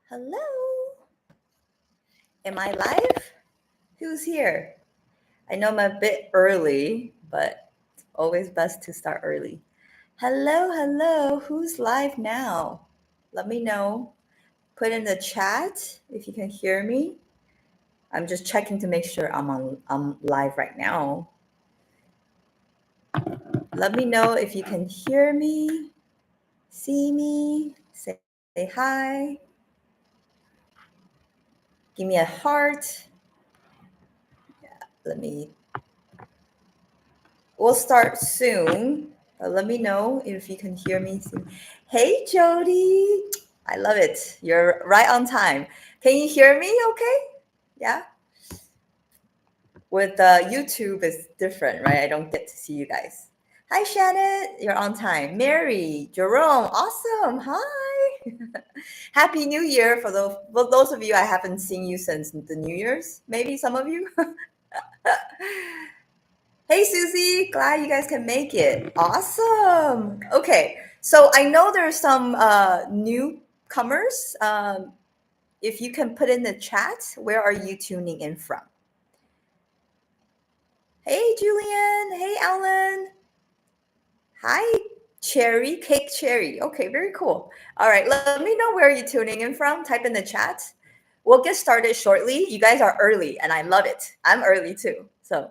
Hello. Am I live? Who's here? I know I'm a bit early, but it's always best to start early. Hello, hello. Who's live now? Let me know. Put in the chat if you can hear me. I'm just checking to make sure I'm live right now. Let me know if you can hear me, see me, say hi. Give me a heart. Let me We'll start soon. Let me know if you can hear me soon. Hey, Jody. I love it. You're right on time. Can you hear me okay? Yeah? With YouTube, it's different, right? I don't get to see you guys. Hi, Shannon. You're on time. Mary, Jerome, awesome. Hi. Happy New Year for those of you I haven't seen you since the New Year's. Maybe some of you. Hey, Susie, glad you guys can make it. Awesome. Okay, so I know there's some newcomers. If you can put in the chat, where are you tuning in from? Hey, Julian. Hey, Alan. Hi, Cherry, Cake Cherry. Okay, very cool. All right, let me know where you're tuning in from. Type in the chat. We'll get started shortly. You guys are early, and I love it. I'm early too. So,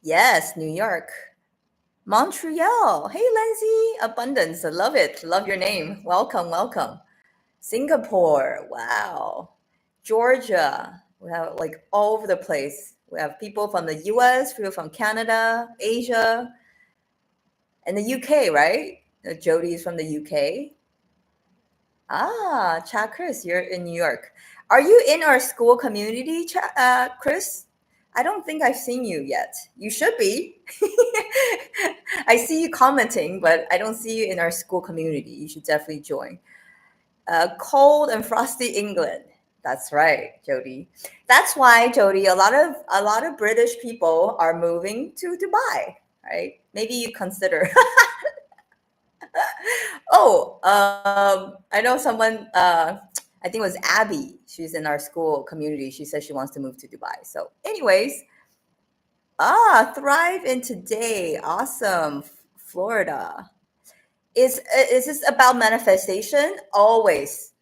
yes, New York. Montreal. Hey, Lindsay. Abundance. I love it. Love your name. Welcome, welcome. Singapore. Wow. Georgia. We have like all over the place. We have people from the US, people from Canada, Asia, and the UK, right? Jody's from the UK. Ah, Chat Chris, you're in New York. Are you in our school community, Chris? I don't think I've seen you yet. You should be. I see you commenting, but I don't see you in our school community. You should definitely join. Cold and frosty England. That's right, Jody. That's why, Jody, a lot of British people are moving to Dubai, right? Maybe you consider. Oh, I know someone. I think it was Abby. She's in our school community. She says she wants to move to Dubai. So, anyways, thrive in today. Awesome, Florida. Is this about manifestation? Always.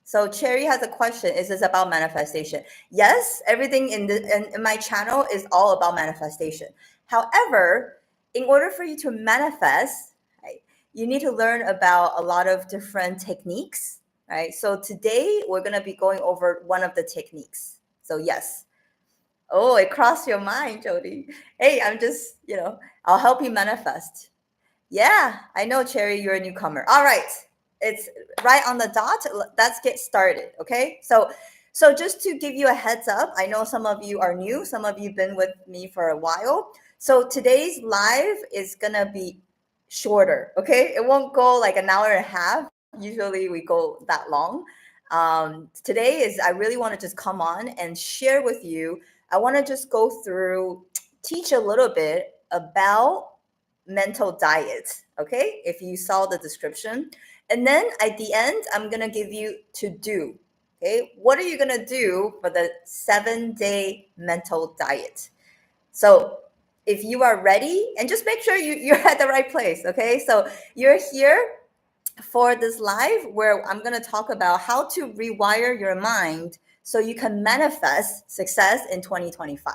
So Cherry has a question. Is this about manifestation? Yes, everything in my channel is all about manifestation. However, in order for you to manifest, right, you need to learn about a lot of different techniques, right? So today we're going to be going over one of the techniques. So yes. Oh, it crossed your mind, Jody. Hey, I'm just, I'll help you manifest. Yeah, I know, Cherry, you're a newcomer. All right. It's right on the dot. Let's get started. Okay. So just to give you a heads up, I know some of you are new, some of you have been with me for a while. So today's live is gonna be shorter. Okay. It won't go like an hour and a half. Usually we go that long. Today is I really want to just come on and share with you. I want to just go through, teach a little bit about mental diet. Okay, if you saw the description, and then at the end I'm gonna give you to do. Okay, what are you gonna do for the 7-day mental diet? So if you are ready, and just make sure you're at the right place. Okay, so you're here for this live where I'm going to talk about how to rewire your mind so you can manifest success in 2025.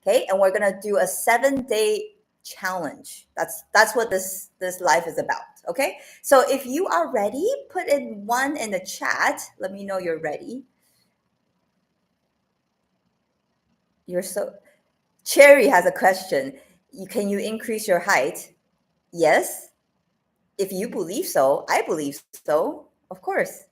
Okay, and we're going to do a 7-day challenge. That's what this live is about. Okay, so if you are ready, put in 1 in the chat. Let me know you're ready. Cherry has a question. Can you increase your height? Yes. If you believe so, I believe so. Of course.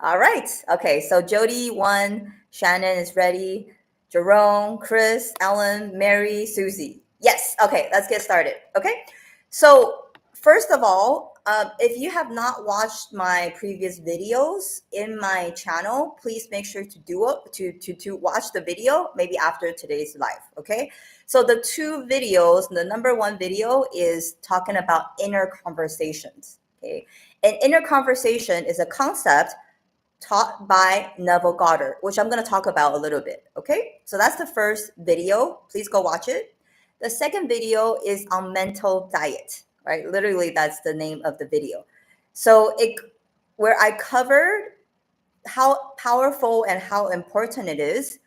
All right. Okay. So Jody won. Shannon is ready. Jerome, Chris, Ellen, Mary, Susie. Yes. Okay. Let's get started. Okay. So first of all, if you have not watched my previous videos in my channel, please make sure to do it to watch the video maybe after today's live. Okay. So the 2 videos, the number 1 video is talking about inner conversations. Okay. And inner conversation is a concept taught by Neville Goddard, which I'm going to talk about a little bit. Okay, so that's the first video. Please go watch it. The second video is on mental diet, right? Literally, that's the name of the video. So where I covered how powerful and how important it is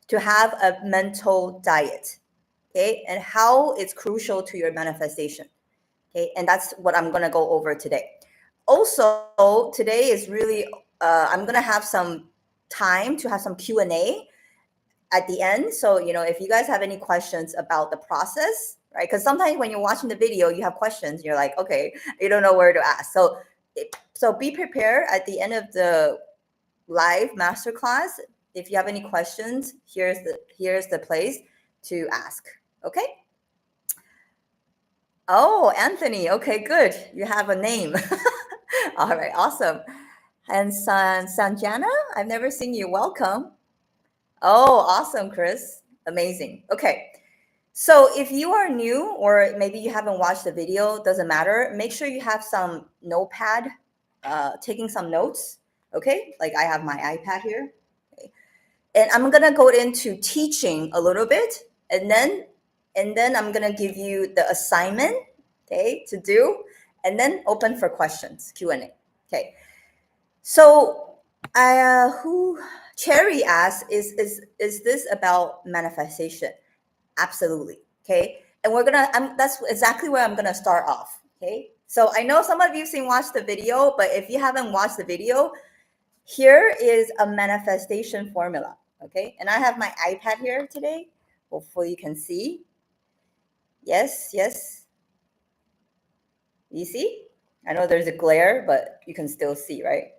to have a mental diet, okay, and how it's crucial to your manifestation, okay, and that's what I'm going to go over today. Also, today is really I'm going to have some time to have some Q&A at the end. So, if you guys have any questions about the process, right? Because sometimes when you're watching the video, you have questions. You're like, okay, you don't know where to ask. So be prepared at the end of the live masterclass. If you have any questions, here's the place to ask. Okay. Oh, Anthony. Okay, good. You have a name. All right, awesome. And Sanjana, I've never seen you. Welcome. Oh, awesome, Chris. Amazing. Okay. So if you are new or maybe you haven't watched the video, doesn't matter. Make sure you have some notepad, taking some notes. Okay. Like I have my iPad here. Okay. And I'm going to go into teaching a little bit. And then I'm going to give you the assignment, okay, to do. And then open for questions, Q&A. Okay. So who Cherry asks, is this about manifestation? Absolutely. Okay. And that's exactly where I'm gonna start off. Okay. So I know some of you watched the video, but if you haven't watched the video, here is a manifestation formula. Okay. And I have my iPad here today. Hopefully you can see. Yes. You see? I know there's a glare, but you can still see, right?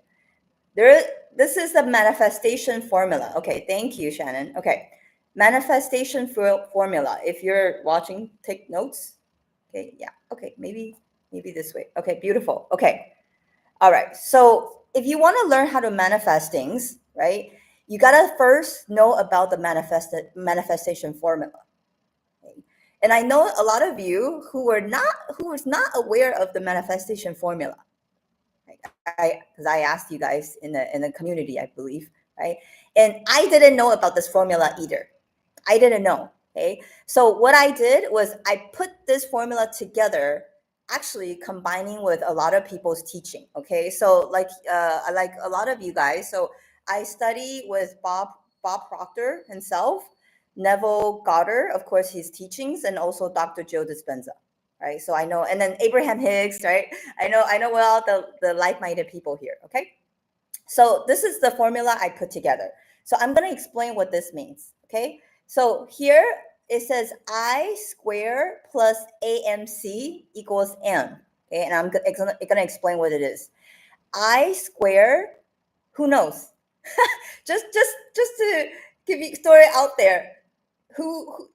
This is the manifestation formula. Okay, thank you, Shannon. Okay, manifestation formula. If you're watching, take notes. Okay, yeah. Okay, maybe this way. Okay, beautiful. Okay, all right. So if you want to learn how to manifest things, right, you gotta first know about the manifestation formula. Okay? And I know a lot of you who was not aware of the manifestation formula. Because I asked you guys in the community, I believe, right? And I didn't know about this formula either. I didn't know. Okay. So what I did was I put this formula together, actually combining with a lot of people's teaching. Okay. So like a lot of you guys. So I study with Bob Proctor himself, Neville Goddard, of course, his teachings, and also Dr. Joe Dispenza. Right. So I know, and then Abraham Hicks, right? I know well the like-minded people here. Okay. So this is the formula I put together. So I'm going to explain what this means. Okay. So here it says I square plus AMC equals M. Okay. And I'm going to explain what it is. I square, who knows? just to give you story out there. Who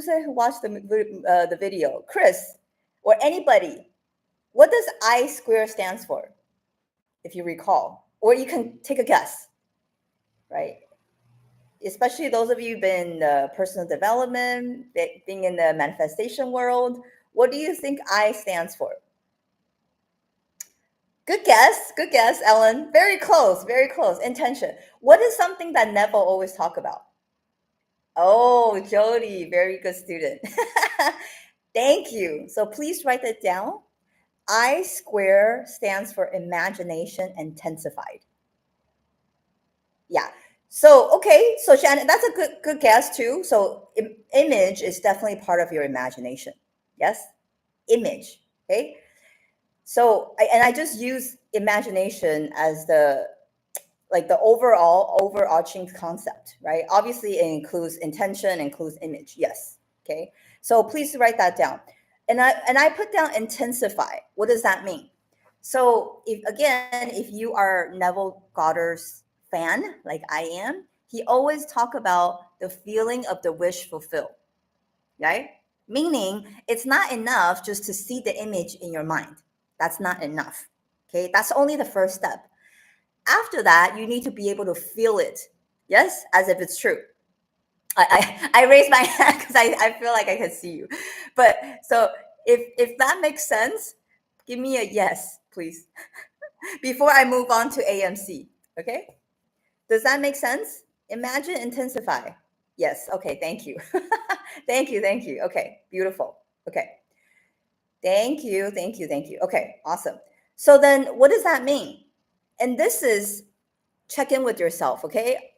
said who watched the video? Chris or anybody? What does I square stands for? If you recall, or you can take a guess, right? Especially those of you who've been in the personal development, being in the manifestation world. What do you think I stands for? Good guess, Ellen. Very close. Intention. What is something that Neville always talk about? Oh, Jody, very good student. Thank you. So please write that down. I square stands for imagination intensified. Yeah. So, okay. So Shannon, that's a good guess too. So image is definitely part of your imagination. Yes. Image. Okay. So, I just use imagination as the overarching concept, right? Obviously it includes intention, includes image. Yes. Okay. So please write that down. And I put down intensify. What does that mean? So if you are Neville Goddard's fan, like I am, he always talk about the feeling of the wish fulfilled, right? Meaning it's not enough just to see the image in your mind. That's not enough. Okay, that's only the first step. After that, you need to be able to feel it. Yes, as if it's true. I raised my hand because I feel like I can see you. But so if that makes sense, give me a yes, please, before I move on to AMC. Okay. Does that make sense? Imagine, intensify. Yes. Okay. Thank you. Thank you. Thank you. Okay. Beautiful. Okay. Thank you. Thank you. Thank you. Okay. Awesome. So then what does that mean? And this is check in with yourself. Okay.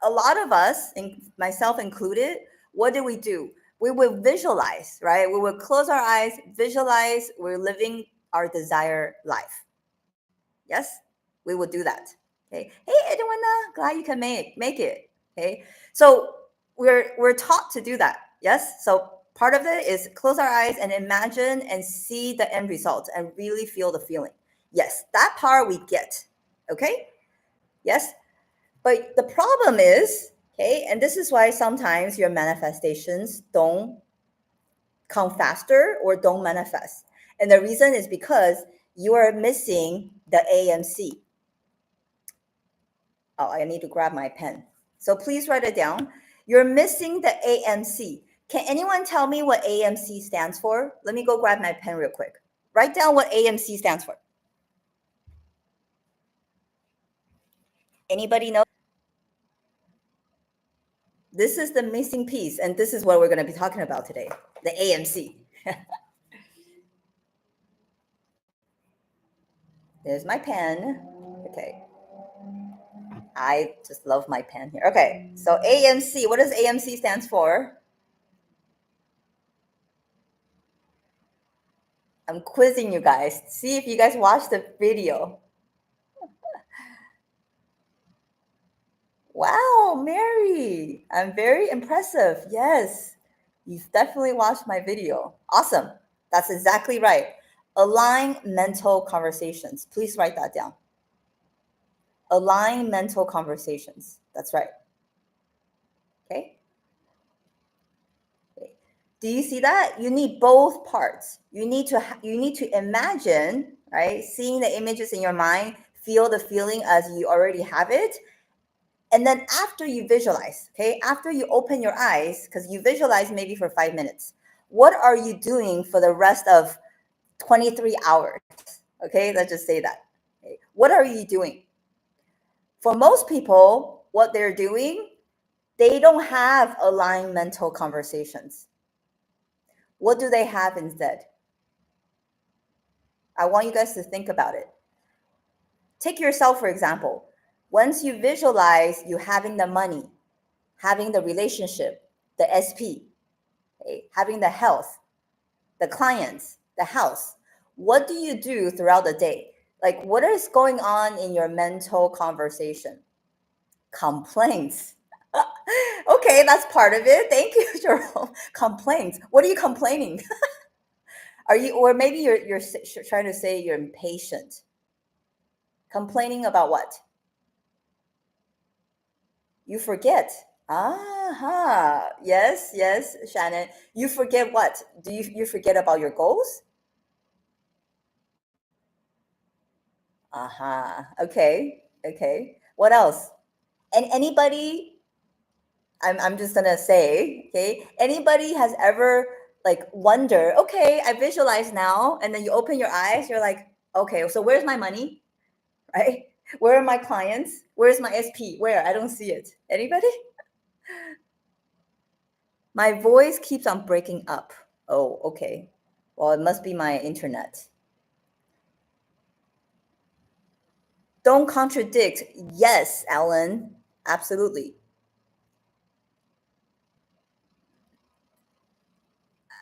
A lot of us, and myself included, what do? We would visualize, right? We would close our eyes, visualize we're living our desired life. Yes, we would do that. Okay. Hey, Edwina, glad you can make it. Okay. So we're taught to do that. Yes. So part of it is close our eyes and imagine and see the end result and really feel the feeling. Yes, that part we get. Okay. Yes. But the problem is, okay, and this is why sometimes your manifestations don't come faster or don't manifest. And the reason is because you are missing the AMC. Oh, I need to grab my pen. So please write it down. You're missing the AMC. Can anyone tell me what AMC stands for? Let me go grab my pen real quick. Write down what AMC stands for. Anybody know? This is the missing piece, and this is what we're going to be talking about today, the AMC. There's my pen. Okay. I just love my pen here. Okay. So AMC, what does AMC stands for? I'm quizzing you guys. See if you guys watched the video. Wow, Mary. I'm very impressive. Yes. You've definitely watched my video. Awesome. That's exactly right. Align mental conversations. Please write that down. Align mental conversations. That's right. Okay. Do you see that? You need both parts. You need to imagine, right? Seeing the images in your mind, feel the feeling as you already have it. And then after you visualize, okay, after you open your eyes, because you visualize maybe for 5 minutes, what are you doing for the rest of 23 hours? Okay, let's just say that. Okay. What are you doing? For most people, what they're doing, they don't have aligned mental conversations. What do they have instead? I want you guys to think about it. Take yourself, for example. Once you visualize you having the money, having the relationship, the SP, okay, having the health, the clients, the house, what do you do throughout the day? Like, what is going on in your mental conversation? Complaints. Okay, that's part of it. Thank you, Jerome. Complaints. What are you complaining? Are you, or maybe you're trying to say you're impatient. Complaining about what? You forget. Yes, yes, Shannon. You forget what? Do you forget about your goals? Okay. Okay. What else? And anybody, I'm just gonna say, okay, anybody has ever like wonder, okay, I visualize now, and then you open your eyes, you're like, okay, so where's my money? Right? Where are my clients? Where's my SP? Where? I don't see it. Anybody? My voice keeps on breaking up. Oh, okay. Well, it must be my internet. Don't contradict. Yes, Alan. Absolutely.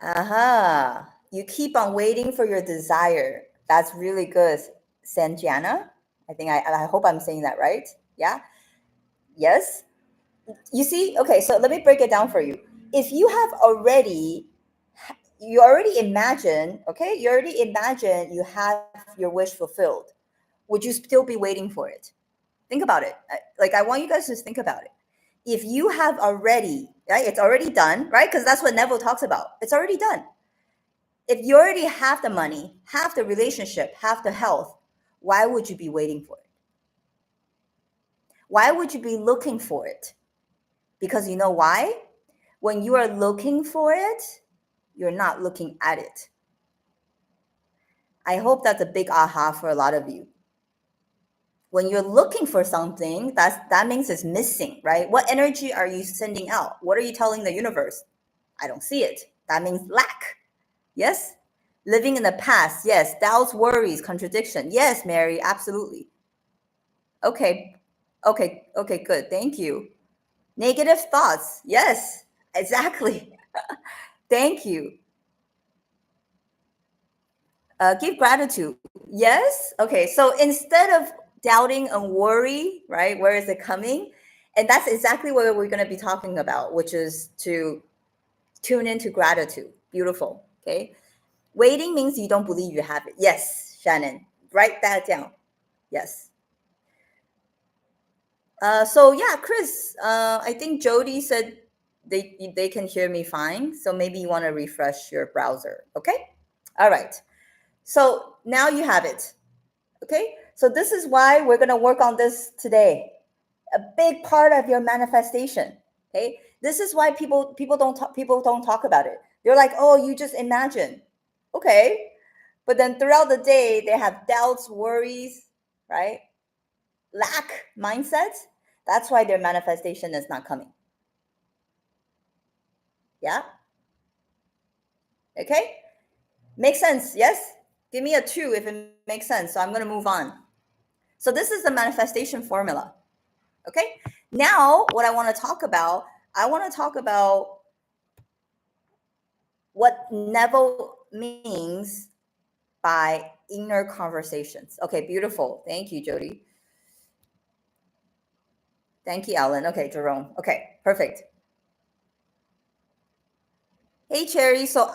Aha. You keep on waiting for your desire. That's really good. Sanjana. I hope I'm saying that right. Yeah. Yes. You see, okay, so let me break it down for you. If you already imagine, okay, you already imagine you have your wish fulfilled, would you still be waiting for it? Think about it. Like, I want you guys to think about it. If you have already, right, it's already done, right? Because that's what Neville talks about. It's already done. If you already have the money, have the relationship, have the health, why would you be waiting for it? Why would you be looking for it? Because you know why? When you are looking for it, you're not looking at it. I hope that's a big aha for a lot of you. When you're looking for something, that means it's missing, right? What energy are you sending out? What are you telling the universe? I don't see it. That means lack. Yes? Living in the past. Yes. Doubts, worries, contradiction. Yes, Mary, absolutely. Okay. Okay, good. Thank you. Negative thoughts. Yes, exactly. Thank you. Give gratitude. Yes. Okay. So instead of doubting and worry, right? Where is it coming? And that's exactly what we're going to be talking about, which is to tune into gratitude. Beautiful. Okay. Waiting means you don't believe you have it. Yes, Shannon. Write that down. Yes. So yeah, Chris. I think Jody said they can hear me fine. So maybe you want to refresh your browser. Okay. All right. So now you have it. Okay. So this is why we're gonna work on this today. A big part of your manifestation. Okay. This is why people don't talk about it. They're like, oh, you just imagine. Okay. But then throughout the day, they have doubts, worries, right? Lack mindset. That's why their manifestation is not coming. Yeah. Okay. Makes sense. Yes. Give me a 2 if it makes sense. So I'm going to move on. So this is the manifestation formula. Okay. Now, what I want to talk about, I want to talk about what Neville means by inner conversations. Okay, beautiful. Thank you, Jody. Thank you, Alan. Okay, Jerome. Okay, perfect. Hey, Cherry. So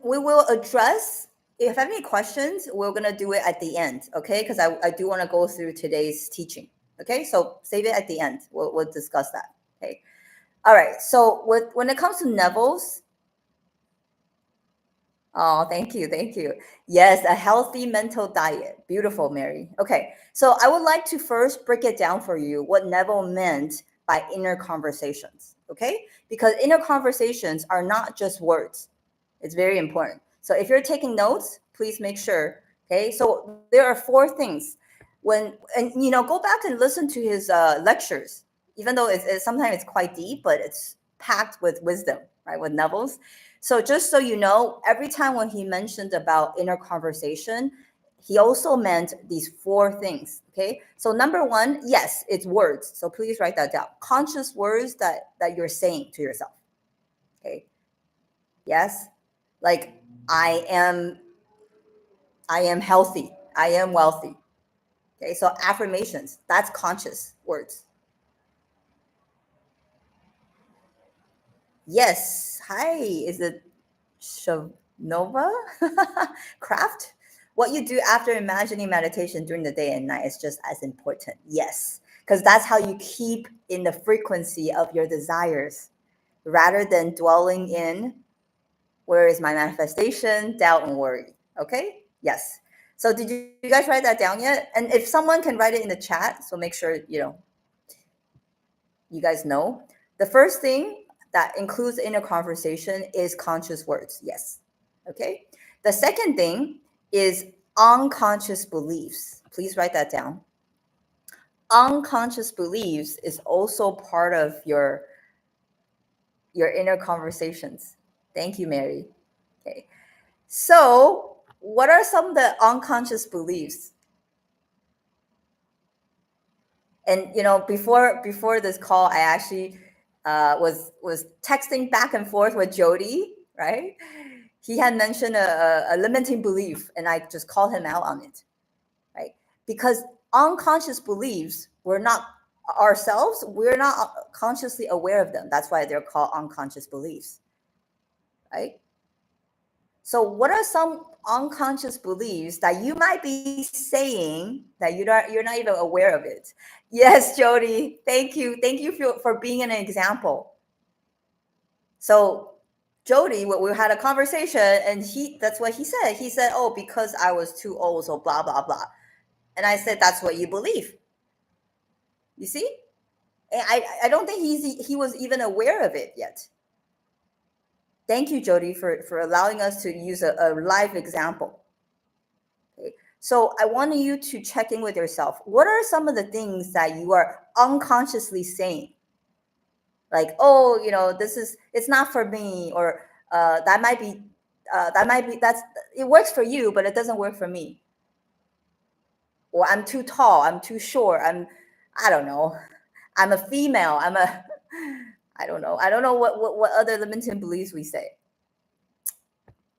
we will address. If you have any questions, we're gonna do it at the end, okay? Because I do want to go through today's teaching. Okay, so save it at the end. We'll discuss that. Okay. All right. So when it comes to Neville's, oh, thank you. Yes, a healthy mental diet. Beautiful, Mary. Okay, so I would like to first break it down for you what Neville meant by inner conversations. Okay, because inner conversations are not just words. It's very important. So if you're taking notes, please make sure. Okay, so there are 4 things. Go back and listen to his lectures. Even though sometimes it's quite deep, but it's packed with wisdom, right? With Neville's. So just so you know, every time when he mentioned about inner conversation, he also meant these 4 things. Okay. So number 1, yes, it's words. So please write that down. Conscious words that you're saying to yourself. Okay. Yes. Like I am healthy. I am wealthy. Okay. So affirmations, that's conscious words. Yes. Hi. Is it Nova Craft? What you do after imagining meditation during the day and night is just as important. Yes, because that's how you keep in the frequency of your desires rather than dwelling in where is my manifestation, doubt, and worry. Okay? Yes. So did you guys write that down yet? And if someone can write it in the chat, so make sure you guys know. The first thing that includes inner conversation is conscious words. Yes. Okay. The second thing is unconscious beliefs. Please write that down. Unconscious beliefs is also part of your inner conversations. Thank you, Mary. Okay. So, what are some of the unconscious beliefs? And before this call, I actually was texting back and forth with Jody, right? He had mentioned a limiting belief, and I just called him out on it, right? Because unconscious beliefs, we're not consciously aware of them. That's why they're called unconscious beliefs, right? So, what are some unconscious beliefs that you might be saying that you're not even aware of it? Yes, Jody. Thank you for being an example. So, Jody, we had a conversation, and that's what he said. He said, "Oh, because I was too old, so blah blah blah." And I said, "That's what you believe." You see, and I don't think he was even aware of it yet. Thank you, Jody, for allowing us to use a live example. Okay. So I want you to check in with yourself. What are some of the things that you are unconsciously saying? Like, oh, it's not for me, or that might be, that's, it works for you, but it doesn't work for me. Or I'm too tall, I'm too short, I don't know, I'm a female, I don't know. I don't know what other limiting beliefs we say.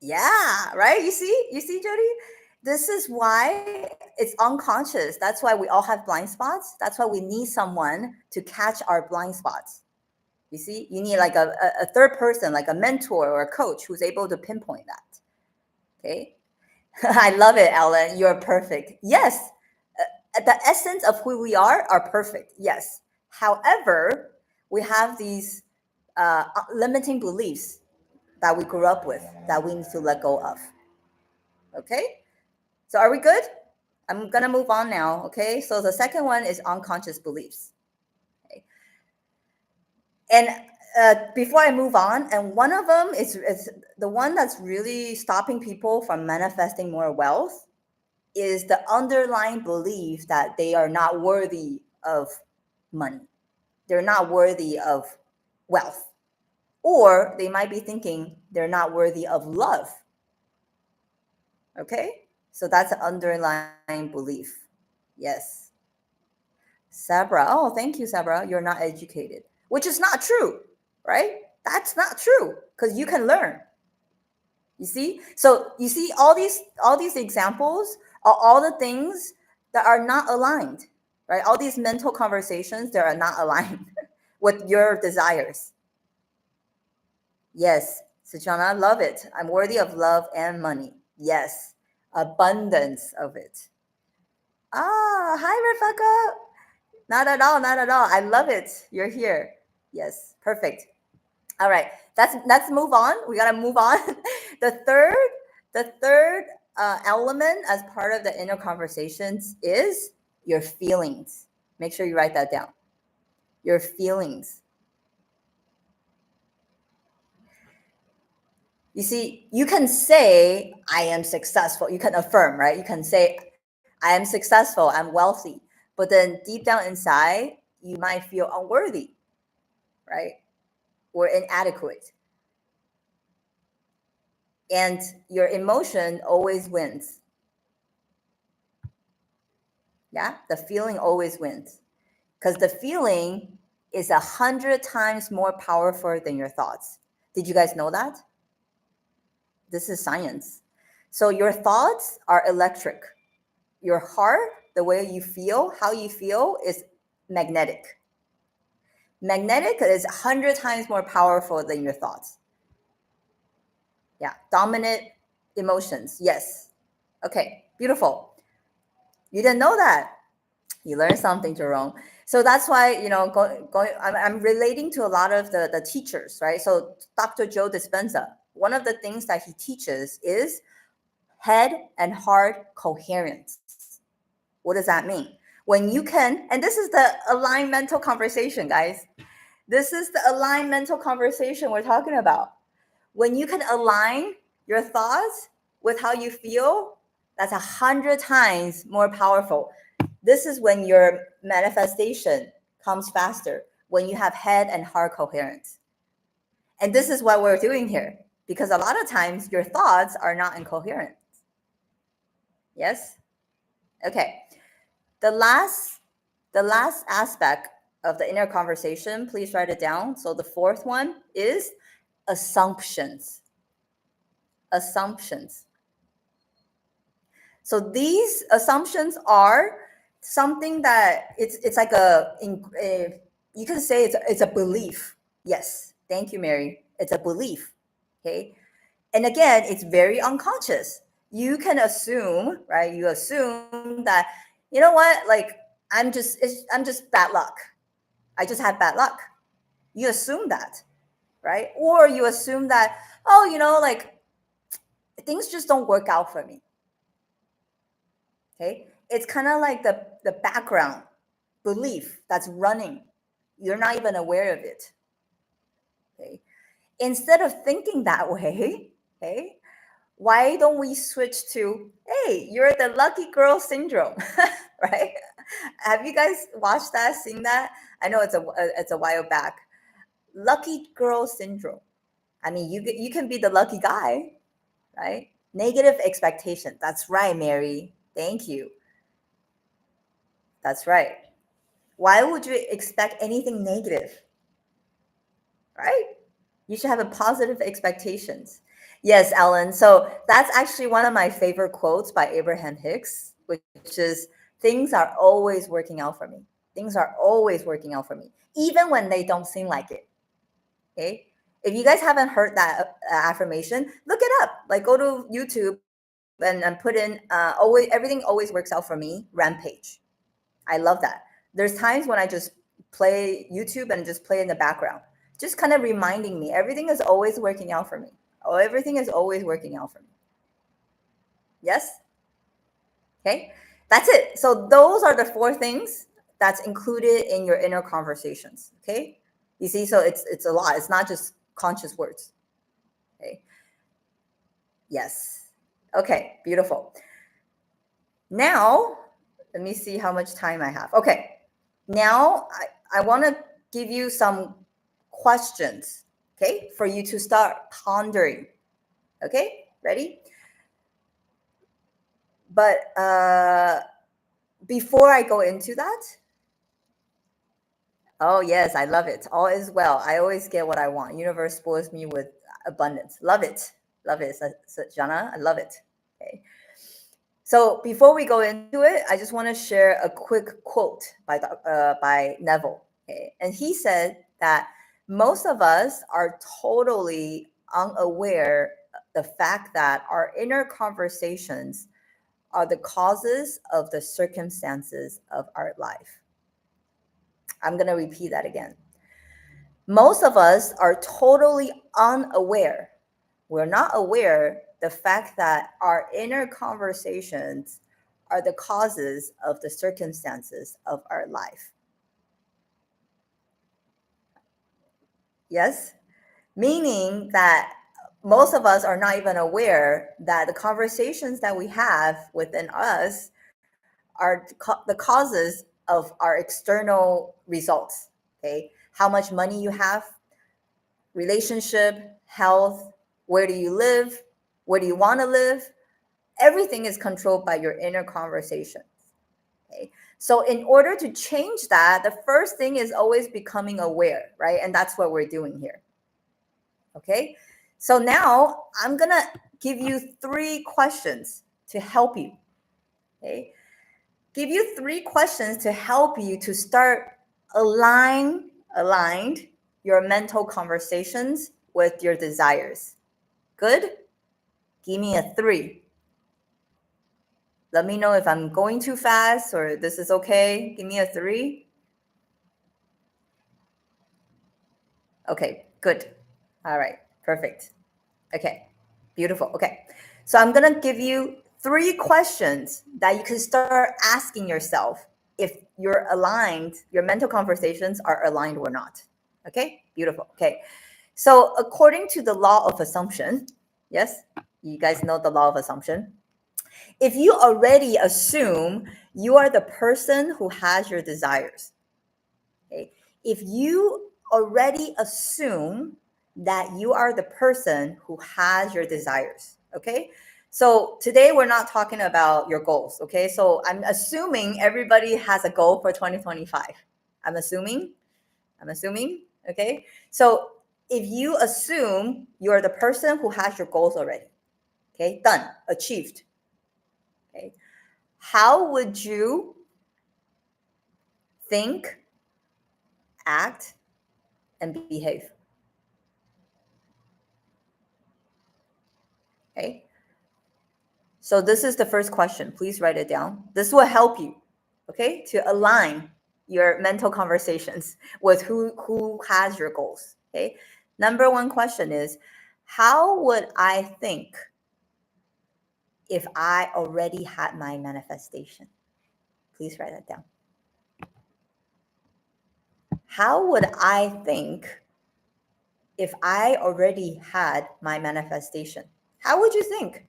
Yeah, right? You see, Jody? This is why it's unconscious. That's why we all have blind spots. That's why we need someone to catch our blind spots. You see, you need like a third person, like a mentor or a coach who's able to pinpoint that. Okay. I love it, Ellen. You're perfect. Yes. The essence of who we are perfect. Yes. However, we have these limiting beliefs that we grew up with that we need to let go of. Okay. So are we good? I'm going to move on now. Okay. So the second one is unconscious beliefs. Okay. And before I move on, and one of them is the one that's really stopping people from manifesting more wealth is the underlying belief that they are not worthy of money. They're not worthy of wealth. Or they might be thinking they're not worthy of love. Okay? So that's an underlying belief. Yes. Sabra. Oh, thank you, Sabra. You're not educated, which is not true, right? That's not true because you can learn. You see? So you see all these examples are all the things that are not aligned, right? All these mental conversations that are not aligned with your desires. Yes, Suchana, love it. I'm worthy of love and money. Yes, abundance of it. Ah, hi, Rebecca. Not at all, not at all. I love it. You're here. Yes, perfect. All right, let's move on. We gotta move on. The third element as part of the inner conversations is your feelings. Make sure you write that down. Your feelings. You see, you can say, I am successful. You can affirm, right? You can say, I am successful, I'm wealthy. But then deep down inside, you might feel unworthy, right? Or inadequate. And your emotion always wins. Yeah, the feeling always wins. Because the feeling is 100 times more powerful than your thoughts. Did you guys know that? This is science. So your thoughts are electric. Your heart, the way you feel, how you feel, is magnetic. Magnetic is 100 times more powerful than your thoughts. Yeah, dominant emotions. Yes. Okay, beautiful. You didn't know that. You learned something, Jerome. So that's why, I'm relating to a lot of the teachers, right? So Dr. Joe Dispenza, one of the things that he teaches is head and heart coherence. What does that mean? When you can, and this is the aligned mental conversation, guys. This is the aligned mental conversation we're talking about. When you can align your thoughts with how you feel, that's 100 times more powerful. This is when your manifestation comes faster, when you have head and heart coherence. And this is what we're doing here, because a lot of times your thoughts are not incoherent. Yes? Okay. The last aspect of the inner conversation, please write it down. So the fourth one is assumptions. Assumptions. So these assumptions are something that it's like you can say it's a belief. Yes, thank you, Mary. It's a belief. Okay, and again, it's very unconscious. You can assume, right? You assume that you know what, like I'm just bad luck. I just had bad luck. You assume that, right? Or you assume that like things just don't work out for me. Okay, it's kind of like the background belief that's running. You're not even aware of it. Okay, instead of thinking that way, okay, Why don't we switch to, hey, you're the lucky girl syndrome, right? Have you guys watched that, seen that? I know it's a while back. Lucky girl syndrome. I mean, you can be the lucky guy, right? Negative expectation. That's right, Mary. Thank you. That's right. Why would you expect anything negative, right? You should have a positive expectations. Yes, Ellen. So that's actually one of my favorite quotes by Abraham Hicks, which is things are always working out for me. Things are always working out for me, even when they don't seem like it. Okay. If you guys haven't heard that affirmation, look it up. Like go to YouTube and put in always everything always works out for me, rampage. I love that. There's times when I just play YouTube and just play in the background, just kind of reminding me everything is always working out for me. Oh, everything is always working out for me. Yes? Okay. That's it. So those are the four things that's included in your inner conversations. Okay. You see, so it's a lot. It's not just conscious words. Okay. Yes. Okay. Beautiful. Now, let me see how much time I have. Okay. Now, I want to give you some questions, okay, for you to start pondering. Okay. Ready? But before I go into that, oh, yes, I love it. All is well. I always get what I want. Universe spoils me with abundance. Love it. Love it, Jana. I love it. Okay. So before we go into it, I just want to share a quick quote by Neville. Okay. And he said that most of us are totally unaware of the fact that our inner conversations are the causes of the circumstances of our life. I'm going to repeat that again. Most of us are totally unaware. We're not aware the fact that our inner conversations are the causes of the circumstances of our life. Yes? Meaning that most of us are not even aware that the conversations that we have within us are the causes of our external results. Okay? How much money you have, relationship, health, where do you live, where do you want to live? Everything is controlled by your inner conversations. Okay. So in order to change that, the first thing is always becoming aware, right? And that's what we're doing here. Okay. So now I'm going to give you 3 questions to help you. Okay. Give you 3 questions to help you to start aligned your mental conversations with your desires. Good? Give me a 3. Let me know if I'm going too fast or this is okay. Give me a 3. Okay, good. All right, perfect. Okay, beautiful. Okay, so I'm going to give you 3 questions that you can start asking yourself if you're aligned, your mental conversations are aligned or not. Okay, beautiful. Okay, so according to the law of assumption, yes, you guys know the law of assumption. If you already assume you are the person who has your desires, okay? If you already assume that you are the person who has your desires, okay? So today we're not talking about your goals, okay? So I'm assuming everybody has a goal for 2025. I'm assuming, okay? So if you assume you're the person who has your goals already, okay, done, achieved, okay? How would you think, act, and behave? Okay. So this is the first question. Please write it down. This will help you, okay, to align your mental conversations with who has your goals. Okay. Number 1 question is, how would I think if I already had my manifestation? Please write that down. How would I think if I already had my manifestation? How would you think?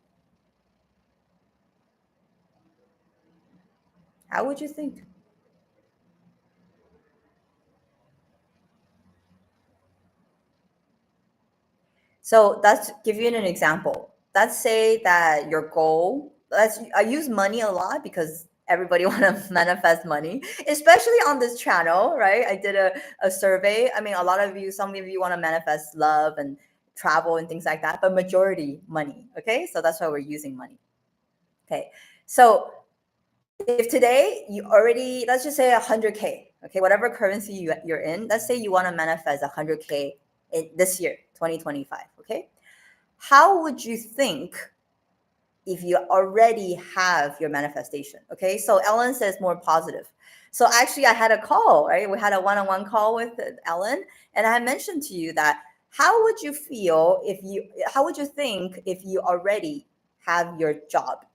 How would you think? So that's give you an example. Let's say that your goal, I use money a lot because everybody want to manifest money, especially on this channel, right? I did a survey. I mean, a lot of you, some of you want to manifest love and travel and things like that, but majority money. Okay. So that's why we're using money. Okay. So if today you already, let's just say 100K, okay, whatever currency you're in, let's say you want to manifest 100K in this year, 2025. Okay. How would you think if you already have your manifestation? Okay, so Ellen says more positive. So actually, I had a call, right? We had a one-on-one call with Ellen, and I mentioned to you that how would you feel if you, how would you think if you already have your job?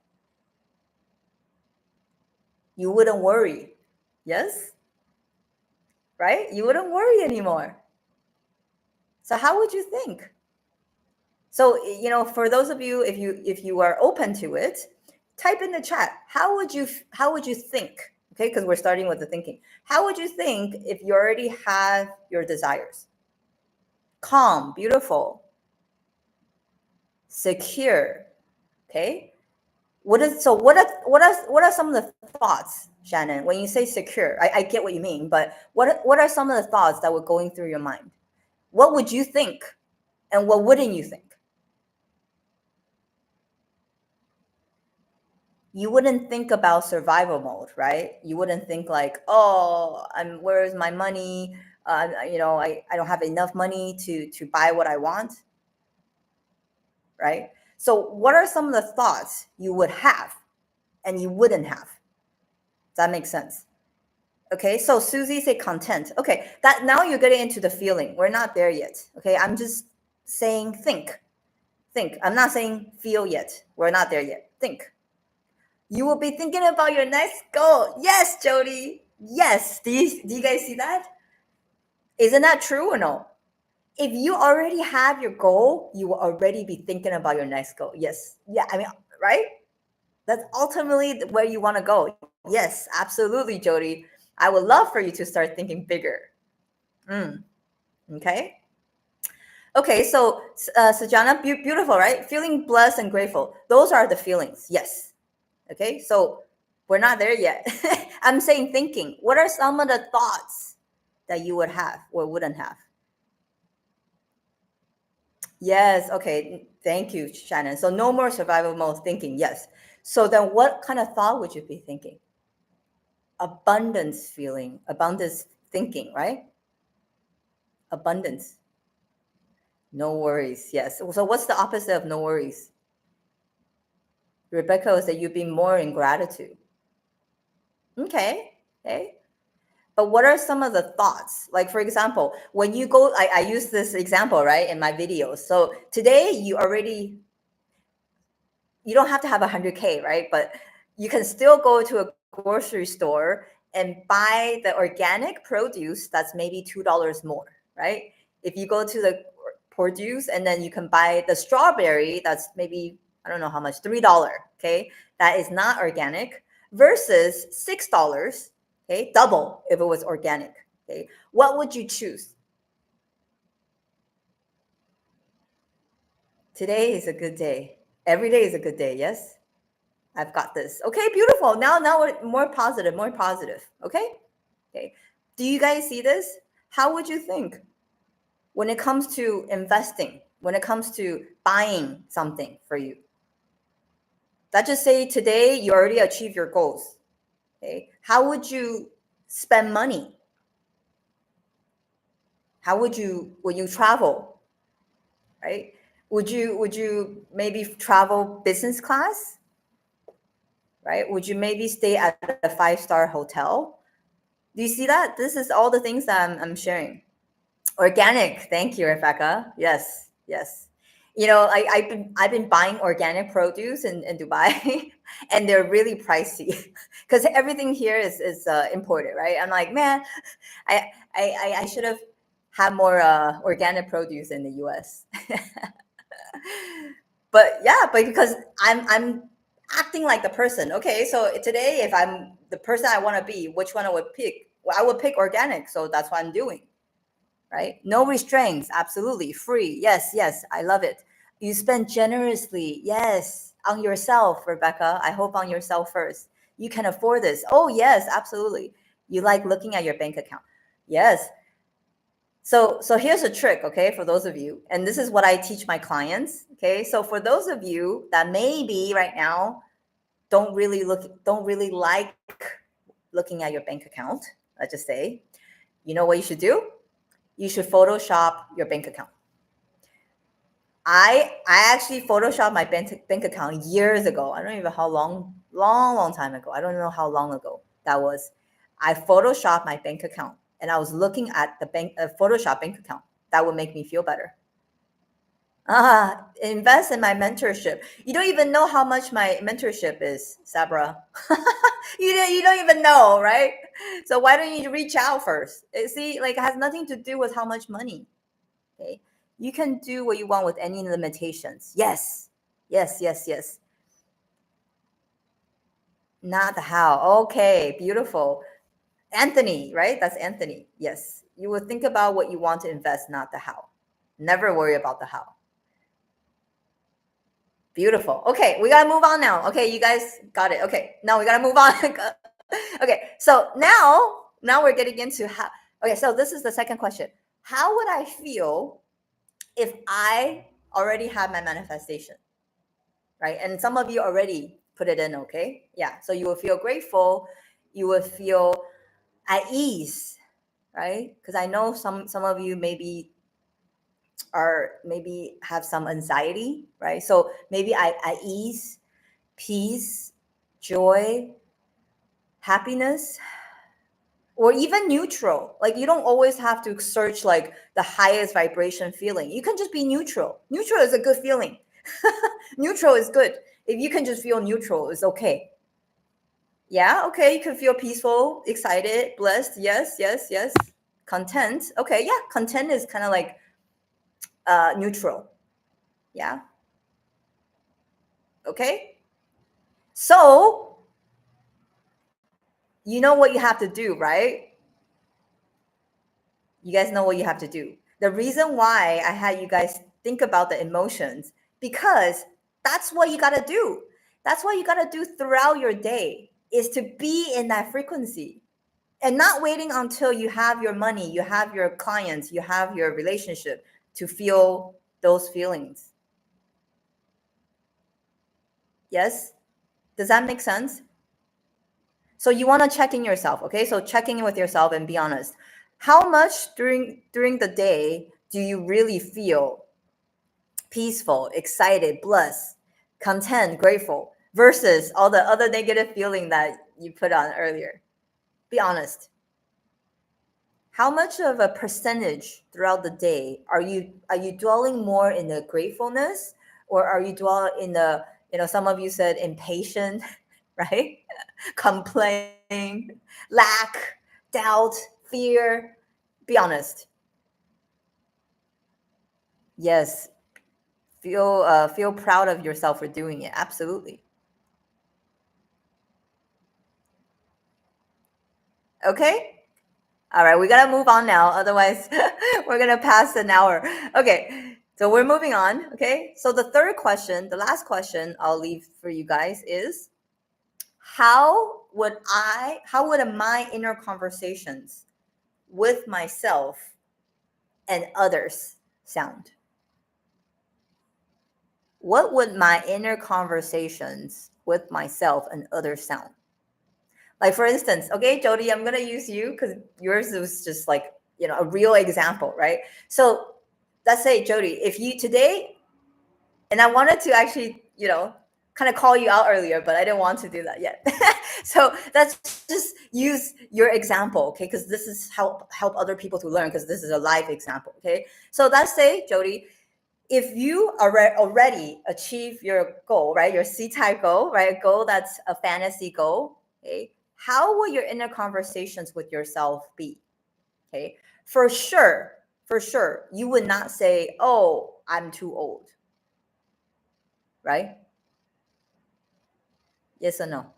You wouldn't worry, yes, right? You wouldn't worry anymore. So how would you think? So, for those of you, if you are open to it, type in the chat. How would you think? Okay, because we're starting with the thinking. How would you think if you already have your desires? Calm, beautiful, secure. Okay. What are some of the thoughts, Shannon? When you say secure, I get what you mean, but what are some of the thoughts that were going through your mind? What would you think, and what wouldn't you think? You wouldn't think about survival mode, right? You wouldn't think like, oh, where's my money? I don't have enough money to buy what I want, right? So what are some of the thoughts you would have and you wouldn't have? Does that make sense? Okay, so Susie said content. Okay, that now you're getting into the feeling. We're not there yet. Okay, I'm just saying think. Think. I'm not saying feel yet. We're not there yet. Think. You will be thinking about your next goal. Yes, Jody. Yes. Do you guys see that? Isn't that true or no? If you already have your goal, you will already be thinking about your next goal. Yes. Yeah. I mean, right? That's ultimately where you want to go. Yes, absolutely, Jody. I would love for you to start thinking bigger. Okay. Okay. So, Sajana, beautiful, right? Feeling blessed and grateful. Those are the feelings. Yes. Okay, so we're not there yet. I'm saying thinking. What are some of the thoughts that you would have or wouldn't have? Yes, okay. Thank you, Shannon. So no more survival mode thinking. Yes. So then what kind of thought would you be thinking? Abundance feeling, abundance thinking, right? Abundance. No worries. Yes. So what's the opposite of no worries? Rebecca was that you be more in gratitude. Okay. Okay. But what are some of the thoughts? Like, for example, when you go, I use this example, right, in my videos. So today you don't have to have 100K, right? But you can still go to a grocery store and buy the organic produce that's maybe $2 more, right? If you go to the produce and then you can buy the strawberry that's maybe, I don't know how much, $3, okay? That is not organic versus $6, okay? Double if it was organic, okay? What would you choose? Today is a good day. Every day is a good day, yes? I've got this. Okay, beautiful. Now we're more positive, more positive. Okay? Okay. Do you guys see this? How would you think when it comes to investing, when it comes to buying something for you? Let's just say today you already achieved your goals. Okay. How would you spend money? How would you when you travel, right? Would you maybe travel business class? Right? Would you maybe stay at a 5-star hotel? Do you see that? This is all the things that I'm sharing. Organic. Thank you, Rebecca. Yes, yes. I've been buying organic produce in Dubai, and they're really pricey because everything here is imported, right? I'm like, man, I should have had more organic produce in the U.S. But yeah, but because I'm acting like the person. Okay, so today if I'm the person I want to be, which one I would pick? Well, I would pick organic. So that's what I'm doing. Right? No restraints. Absolutely. Free. Yes, yes. I love it. You spend generously. Yes. On yourself, Rebecca. I hope on yourself first. You can afford this. Oh, yes, absolutely. You like looking at your bank account. Yes. So here's a trick, okay, for those of you, and this is what I teach my clients. Okay, so for those of you that maybe right now don't really like looking at your bank account, let's just say, you know what you should do? You should Photoshop your bank account. I actually photoshopped my bank account years ago. I don't even know how long time ago. I don't know how long ago that was. I photoshopped my bank account, and I was looking at the Photoshop bank account. That would make me feel better. Invest in my mentorship. You don't even know how much my mentorship is, Sabra. You don't even know, right? So why don't you reach out first? See, like, it has nothing to do with how much money. Okay, you can do what you want with any limitations. Yes, yes, yes, yes. Not the how. Okay, beautiful. Anthony, right? That's Anthony. Yes, you would think about what you want to invest, not the how. Never worry about the how. Beautiful. Okay, we gotta move on now. Okay, you guys got it. Okay, now we gotta move on. Okay, so now we're getting into how. Okay, so this is the second question. How would I feel if I already had my manifestation? Right? And some of you already put it in, okay? Yeah. So you will feel grateful, you will feel at ease, right? Because I know some of you maybe have some anxiety, right? So maybe at ease, peace, joy, happiness, or even neutral. Like, you don't always have to search like the highest vibration feeling. You can just be neutral. Neutral is a good feeling. Neutral is good. If you can just feel neutral, it's okay. Yeah, okay, you can feel peaceful, excited, blessed. Yes, yes, yes. Content. Okay, yeah, content is kind of like neutral. Yeah. Okay. So, you know what you have to do, right? You guys know what you have to do. The reason why I had you guys think about the emotions, because that's what you got to do. That's what you got to do throughout your day, is to be in that frequency and not waiting until you have your money, you have your clients, you have your relationship to feel those feelings. Yes? Does that make sense? So you want to check in yourself, okay? So checking in with yourself and be honest. How much during the day do you really feel peaceful, excited, blessed, content, grateful, versus all the other negative feeling that you put on earlier? Be honest. How much of a percentage throughout the day are you dwelling more in the gratefulness, or are you dwelling in the, some of you said impatient, right? Complain, lack, doubt, fear? Be honest. Yes, feel proud of yourself for doing it. Absolutely. Okay. All right, we gotta move on now. Otherwise, we're gonna pass an hour. Okay, so we're moving on. Okay, so the third question, the last question I'll leave for you guys is, how would my inner conversations with myself and others sound? What would my inner conversations with myself and others sound? Like, for instance, okay, Jody, I'm gonna use you because yours was just like, a real example, right? So let's say, Jody, if you today, and I wanted to actually, kind of call you out earlier, but I didn't want to do that yet. So let's just use your example, okay? Because this is help other people to learn, because this is a live example, okay? So let's say, Jody, if you already achieve your goal, right? Your C-type goal, right? A goal that's a fantasy goal, okay? How will your inner conversations with yourself be? Okay. For sure, you would not say, "Oh, I'm too old." Right? Yes or no?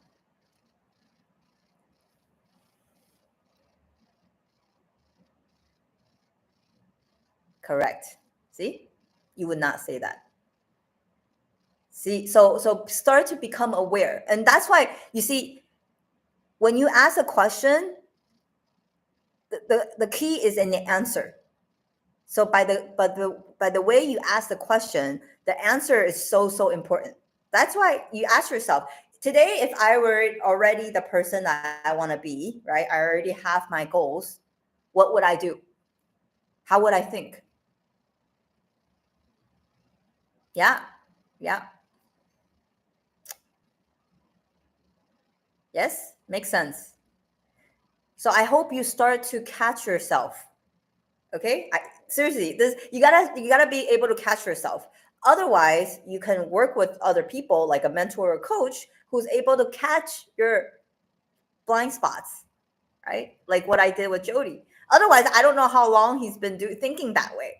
Correct. See? You would not say that. See, so start to become aware. And that's why you see, when you ask a question, the key is in the answer. So by the way you ask the question, the answer is so important. That's why you ask yourself, today, if I were already the person that I want to be, right? I already have my goals. What would I do? How would I think? Yeah. Yeah. Yes, makes sense. So I hope you start to catch yourself. Okay? Seriously, this you gotta be able to catch yourself. Otherwise, you can work with other people like a mentor or coach who's able to catch your blind spots, right? Like what I did with Jody. Otherwise, I don't know how long he's been thinking that way.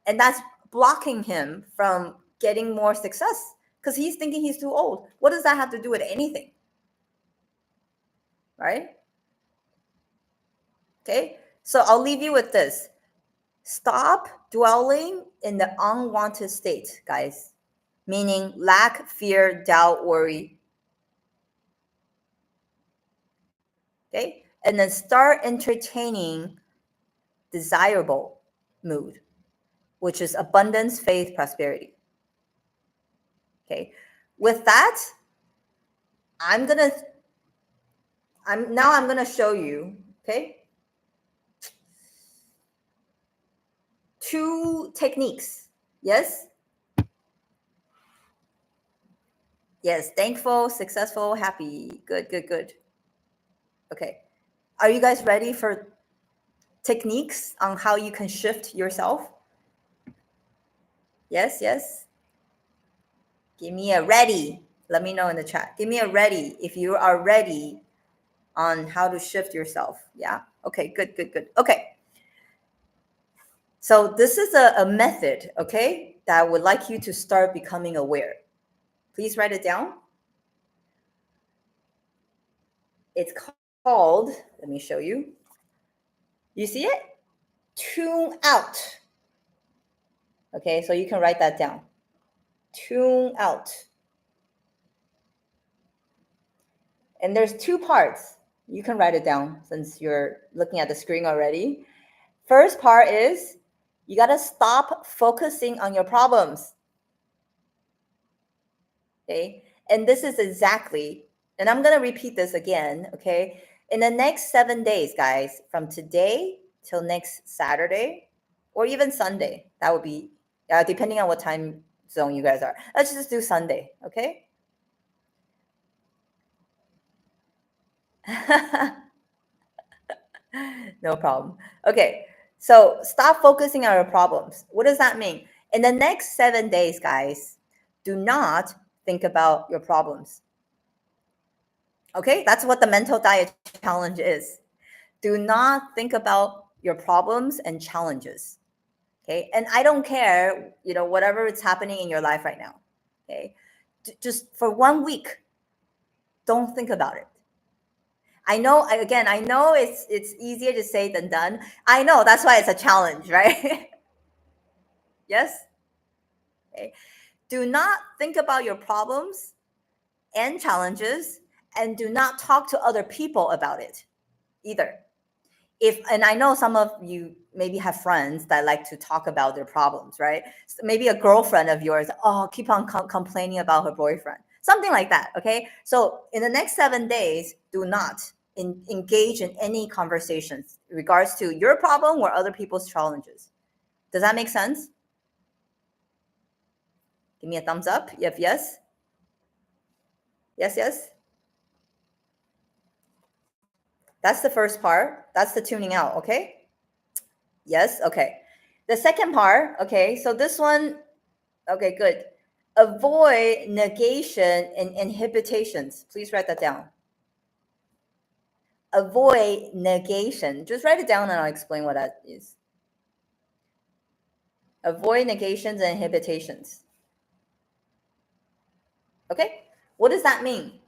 And that's blocking him from getting more success because he's thinking he's too old. What does that have to do with anything? Right? Okay. So I'll leave you with this. Stop dwelling in the unwanted state, guys. Meaning lack, fear, doubt, worry. Okay. And then start entertaining desirable mood, which is abundance, faith, prosperity. Okay. With that, I'm gonna show you, okay, 2 techniques. Yes? Yes, thankful, successful, happy. Good, good, good. Okay. Are you guys ready for techniques on how you can shift yourself? Yes, yes. Give me a ready. Let me know in the chat. Give me a ready if you are ready on how to shift yourself. Yeah? Okay, good, good, good. Okay. So this is a method, okay, that I would like you to start becoming aware. Please write it down. It's called, let me show you. You see it? Tune out. Okay, so you can write that down. Tune out. And there's 2 parts. You can write it down since you're looking at the screen already. First part is you got to stop focusing on your problems. Okay? And this is exactly, and I'm going to repeat this again, okay? In the next 7 days, guys, from today till next Saturday or even Sunday, that would be, depending on what time zone you guys are. Let's just do Sunday, okay? No problem. Okay, so stop focusing on your problems. What does that mean? In the next 7 days, guys, do not think about your problems. Okay, that's what the mental diet challenge is. Do not think about your problems and challenges. Okay, and I don't care, whatever is happening in your life right now. Okay, just for 1 week, don't think about it. I know, again, I know it's easier to say than done. I know, that's why it's a challenge, right? Yes? Okay. Do not think about your problems and challenges, and do not talk to other people about it either. And I know some of you maybe have friends that like to talk about their problems, right? So maybe a girlfriend of yours, keep on complaining about her boyfriend, something like that. Okay, so in the next 7 days, do not engage in any conversations in regards to your problem or other people's challenges. Does that make sense? Give me a thumbs up if yes. Yes, yes. That's the first part. That's the tuning out. Okay. Yes. Okay. The second part. Okay. So this one. Okay. Good. Avoid negation and inhibitations. Please write that down. Avoid negation. Just write it down and I'll explain what that is. Avoid negations and inhibitations. Okay. What does that mean?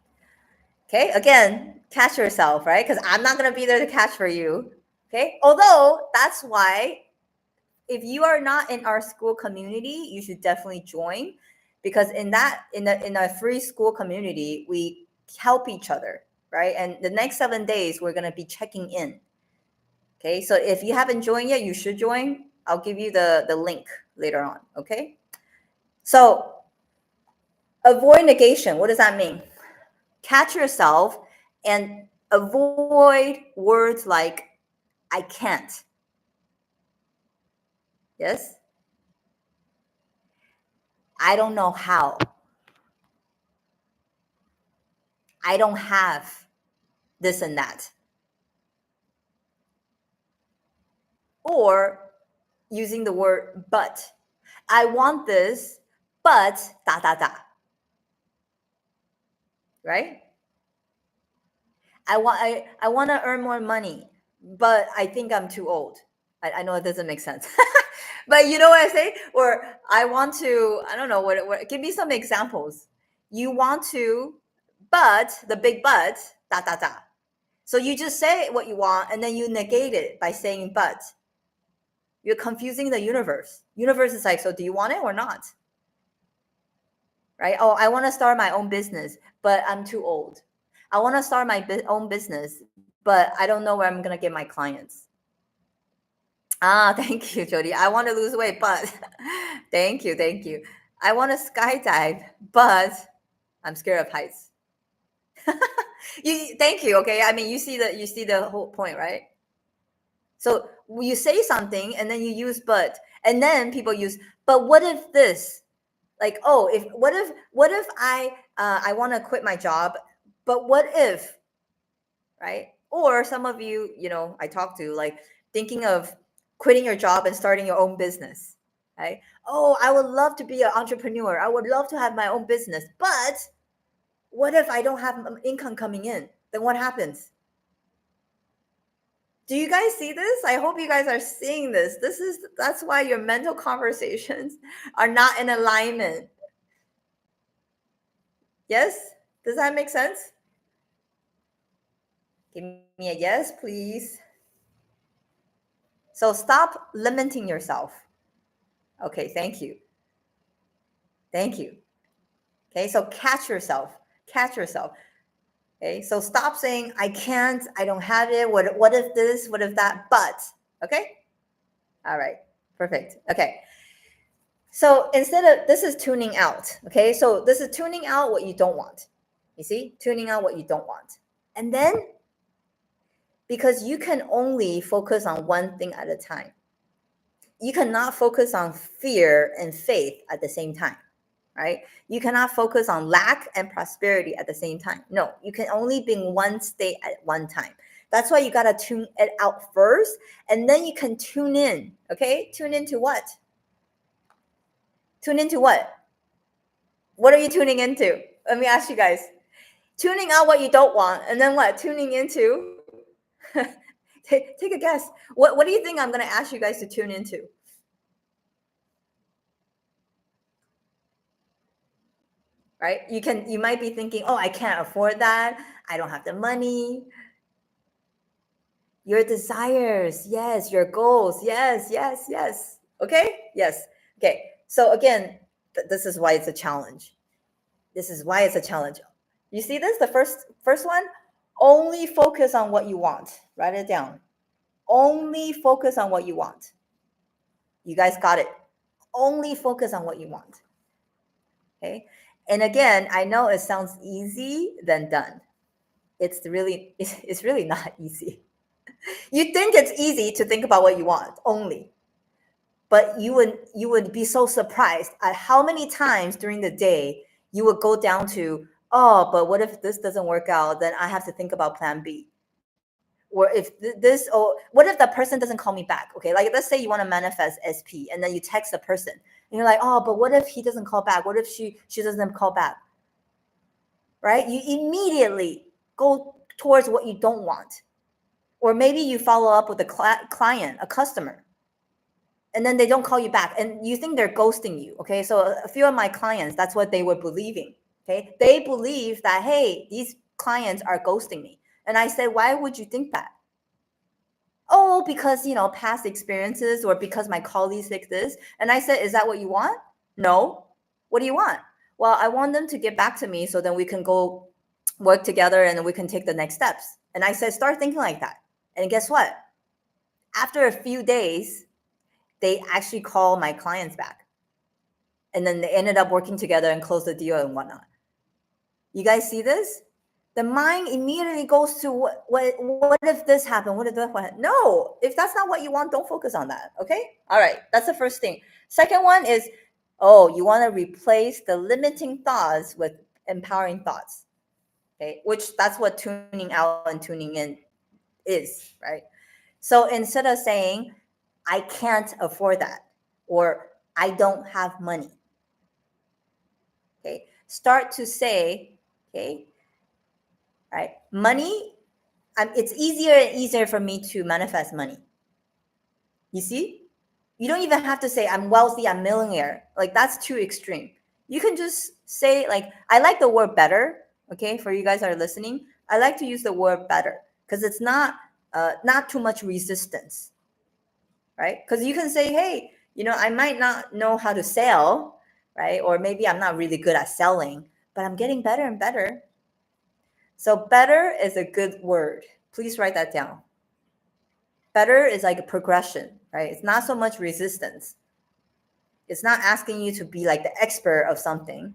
Okay. Again, catch yourself, right? Because I'm not going to be there to catch for you. Okay. Although that's why if you are not in our school community, you should definitely join, because in a free school community, we help each other, right? And the next 7 days, we're gonna be checking in. Okay, so if you haven't joined yet, you should join. I'll give you the link later on. Okay, so avoid negation. What does that mean? Catch yourself and avoid words like I can't. Yes, I don't know how. I don't have this and that. Or using the word but. I want this, but da da da. Right? I want to earn more money, but I think I'm too old. I know it doesn't make sense. But you know what I say? Or I want to, I don't know what give me some examples. You want to, but the big but, da da da. So you just say what you want and then you negate it by saying but. You're confusing the universe. Universe is like, so do you want it or not? Right? Oh, I want to start my own business, but I'm too old. I want to start my own business, but I don't know where I'm going to get my clients. Ah, thank you, Jody. I want to lose weight, but thank you, thank you. I want to skydive, but I'm scared of heights. Thank you. Okay, I mean, you see the whole point, right? So you say something and then you use but, and then people use but. What if this? Like, oh, if what if I want to quit my job, but what if, right? Or some of you, I talk to, like, thinking of quitting your job and starting your own business, right? Oh, I would love to be an entrepreneur. I would love to have my own business, but what if I don't have income coming in? Then what happens? Do you guys see this? I hope you guys are seeing this. That's why your mental conversations are not in alignment. Yes? Does that make sense? Give me a yes, please. So stop limiting yourself. Okay, thank you. Thank you. Okay, so catch yourself. Catch yourself. Okay, so stop saying, I can't, I don't have it. What if this? What if that? But, okay? All right, perfect. Okay. So instead of, this is tuning out. Okay, so this is tuning out what you don't want. You see, tuning out what you don't want. And then, because you can only focus on one thing at a time, you cannot focus on fear and faith at the same time, right? You cannot focus on lack and prosperity at the same time. No, you can only be in one state at one time. That's why you got to tune it out first, and then you can tune in. Okay, tune into what? Tune into what? What are you tuning into? Let me ask you guys. Tuning out what you don't want, and then what? Tuning into. Take a guess. What do you think I'm going to ask you guys to tune into? Right? You might be thinking, oh, I can't afford that. I don't have the money. Your desires, yes. Your goals, yes, yes, yes. Okay? Yes. Okay. So again, this is why it's a challenge. This is why it's a challenge. You see this? The first one, only focus on what you want. Write it down. Only focus on what you want. You guys got it. Only focus on what you want. Okay? And again, I know it sounds easy than done. It's really not easy. You think it's easy to think about what you want only, but you would be so surprised at how many times during the day you would go down to, oh, but what if this doesn't work out? Then I have to think about plan B. Or if this, or what if the person doesn't call me back? Okay, like let's say you want to manifest SP, and then you text the person, and you're like, oh, but what if he doesn't call back? What if she doesn't call back? Right? You immediately go towards what you don't want. Or maybe you follow up with a client, a customer, and then they don't call you back, and you think they're ghosting you. Okay, so a few of my clients, that's what they were believing. Okay, they believe that, hey, these clients are ghosting me. And I said, why would you think that? Oh, because, past experiences, or because my colleagues like this. And I said, is that what you want? No. What do you want? Well, I want them to get back to me so then we can go work together and we can take the next steps. And I said, start thinking like that. And guess what? After a few days, they actually call my clients back. And then they ended up working together and closed the deal and whatnot. You guys see this? The mind immediately goes to what if this happened? What if that happened? No, if that's not what you want, don't focus on that. Okay? All right. That's the first thing. Second one is, you want to replace the limiting thoughts with empowering thoughts. Okay, which that's what tuning out and tuning in is, right? So instead of saying, I can't afford that, or I don't have money, okay, start to say, okay, right, money, it's easier and easier for me to manifest money. You see? You don't even have to say, I'm wealthy, I'm millionaire. Like, that's too extreme. You can just say, like, I like the word better, okay, for you guys that are listening. I like to use the word better because it's not too much resistance, right? Because you can say, hey, I might not know how to sell, right? Or maybe I'm not really good at selling, but I'm getting better and better. So better is a good word. Please write that down. Better is like a progression, right? It's not so much resistance. It's not asking you to be like the expert of something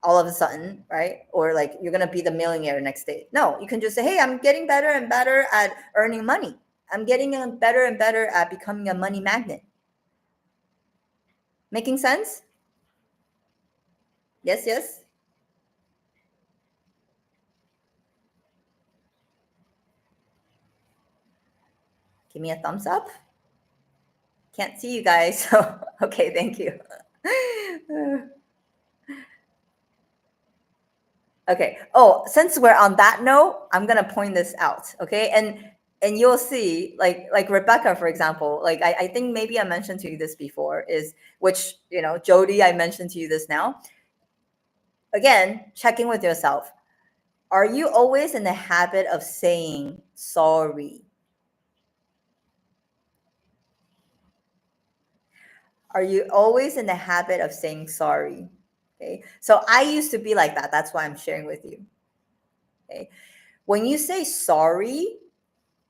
all of a sudden, right? Or like you're going to be the millionaire next day. No, you can just say, hey, I'm getting better and better at earning money. I'm getting better and better at becoming a money magnet. Making sense? Yes, yes. Give me a thumbs up. Can't see you guys. So, okay, thank you. Okay. Oh, since we're on that note, I'm gonna point this out. Okay, and you'll see, like Rebecca, for example. Like I think maybe I mentioned to you this before. Is which Jody, I mentioned to you this now. Again, checking with yourself. Are you always in the habit of saying sorry? Are you always in the habit of saying sorry? Okay. So I used to be like that. That's why I'm sharing with you. Okay. When you say sorry,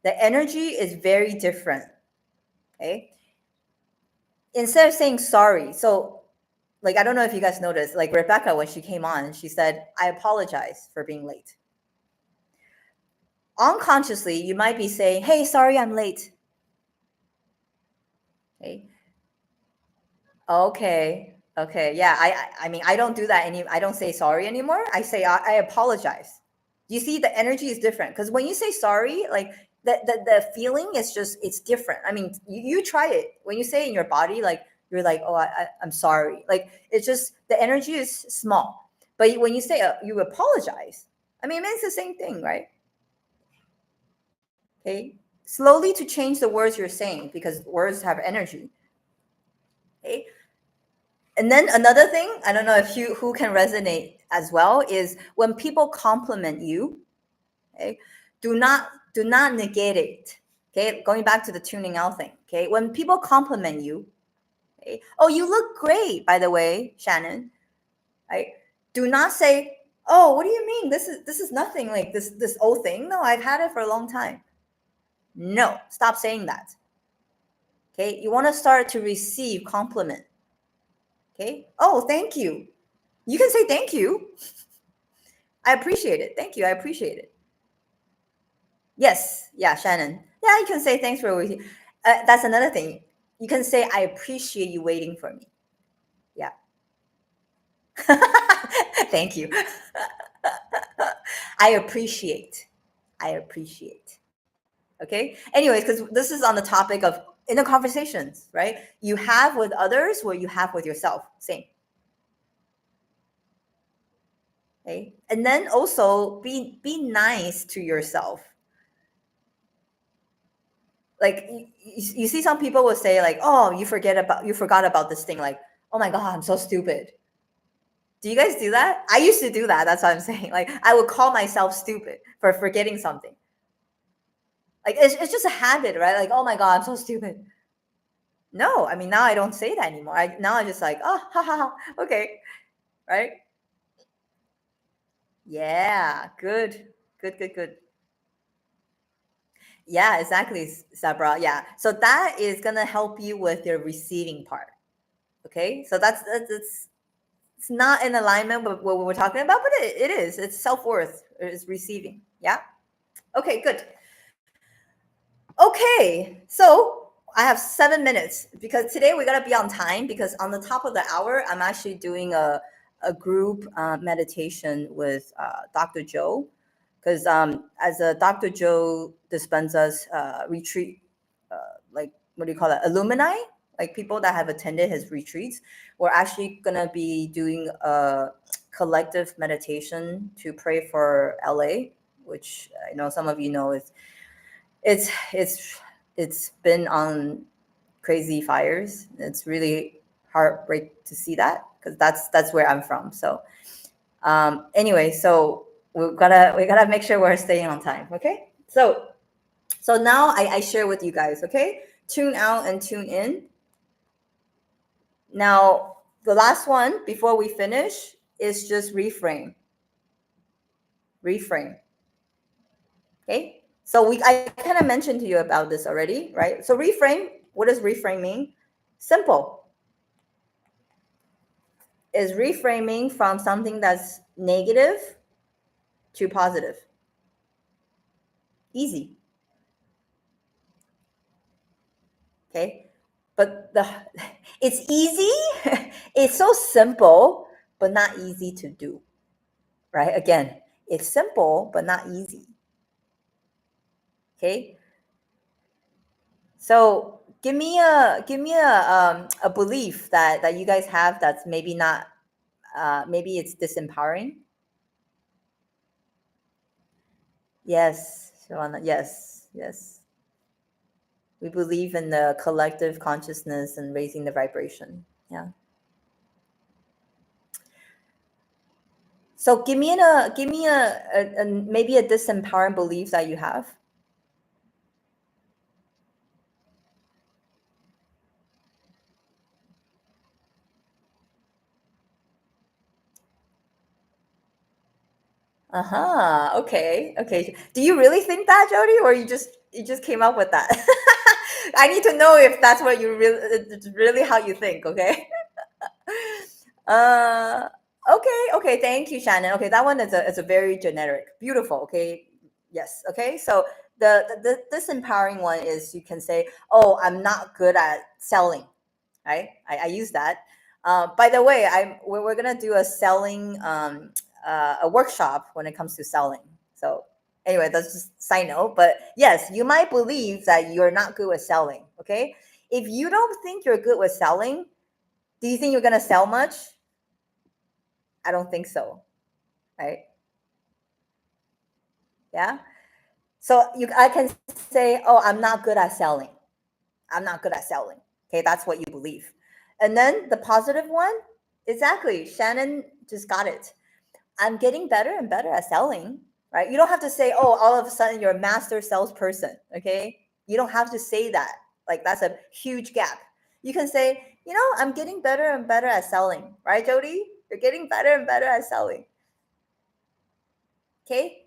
the energy is very different. Okay. Instead of saying sorry, so like I don't know if you guys noticed, like Rebecca, when she came on, she said, I apologize for being late. Unconsciously, you might be saying, hey, sorry, I'm late. Okay. Okay. Yeah. I mean, I don't do that I don't say sorry anymore. I say I apologize. You see, the energy is different because when you say sorry, like the feeling is just it's different. I mean, you try it when you say it in your body, like you're like, oh, I'm sorry. Like it's just the energy is small. But when you say you apologize, I mean, it's the same thing, right? Okay. Slowly to change the words you're saying because words have energy. Okay. And then another thing, I don't know if you who can resonate as well, is when people compliment you, okay, do not negate it. Okay, going back to the tuning out thing. Okay, when people compliment you, okay, oh, you look great, by the way, Shannon. Right? Do not say, oh, what do you mean? This is nothing like this old thing. No, I've had it for a long time. No, stop saying that. Okay, you want to start to receive compliment. Okay, oh, thank you. You can say thank you. I appreciate it. Thank you. I appreciate it. Yes. Yeah, Shannon. Yeah, you can say thanks for waiting. That's another thing. You can say, I appreciate you waiting for me. Yeah. Thank you. I appreciate. I appreciate. Okay. Anyways, because this is on the topic of inner conversations, right? You have with others what you have with yourself. Same. Okay. And then also be nice to yourself. Like you see some people will say like, oh, you forgot about this thing, like, oh my god, I'm so stupid. Do you guys do that? I used to do that. That's what I'm saying. Like I would call myself stupid for forgetting something. Like it's just a habit, right? Like, oh my God, I'm so stupid. No, I mean, now I don't say that anymore. Now I just like, oh, ha ha ha. Okay, right? Yeah, good, good, good, good. Yeah, exactly, Sabra. Yeah, so that is gonna help you with your receiving part. Okay, so that's it's not in alignment with what we were talking about, but it is. It's self worth. It's receiving. Yeah. Okay, good. Okay, so I have 7 minutes because today we gotta be on time because on the top of the hour, I'm actually doing a group meditation with Dr. Joe because as a Dr. Joe Dispenza's retreat, like what do you call it, alumni, like people that have attended his retreats, we're actually gonna be doing a collective meditation to pray for LA, which I know some of you know is it's it's it's been on crazy fires. It's really heartbreak to see that because that's where I'm from. So anyway, so we gotta make sure we're staying on time. Okay. So now I share with you guys. Okay, tune out and tune in. Now the last one before we finish is just reframe. Reframe. Okay. So I kind of mentioned to you about this already, right? So reframe, what does reframe mean? Simple. Is reframing from something that's negative to positive. Easy. Okay. But it's easy. It's so simple, but not easy to do. Right? Again, it's simple, but not easy. Okay. So give me a belief that you guys have that's maybe not maybe it's disempowering. Yes, Shawana. Yes, yes. We believe in the collective consciousness and raising the vibration. Yeah. So give me a maybe a disempowering belief that you have. Uh-huh. Okay. Okay. Do you really think that, Jody, or you just came up with that? I need to know if that's what you really it's really how you think, okay? Uh okay. Thank you, Shannon. Okay, that one is a very generic. Beautiful. Okay. Yes. Okay. So the this empowering one is you can say, "Oh, I'm not good at selling." Right? I use that. By the way, we're gonna do a selling a workshop when it comes to selling. So anyway, that's just side note. But yes, you might believe that you're not good with selling. Okay, if you don't think you're good with selling, do you think you're gonna sell much? I don't think so. Right? Yeah. So I can say, oh, I'm not good at selling. I'm not good at selling. Okay, that's what you believe. And then the positive one, exactly. Shannon just got it. I'm getting better and better at selling, right? You don't have to say, oh, all of a sudden you're a master salesperson, okay? You don't have to say that. Like that's a huge gap. You can say, I'm getting better and better at selling, right, Jody? You're getting better and better at selling, okay?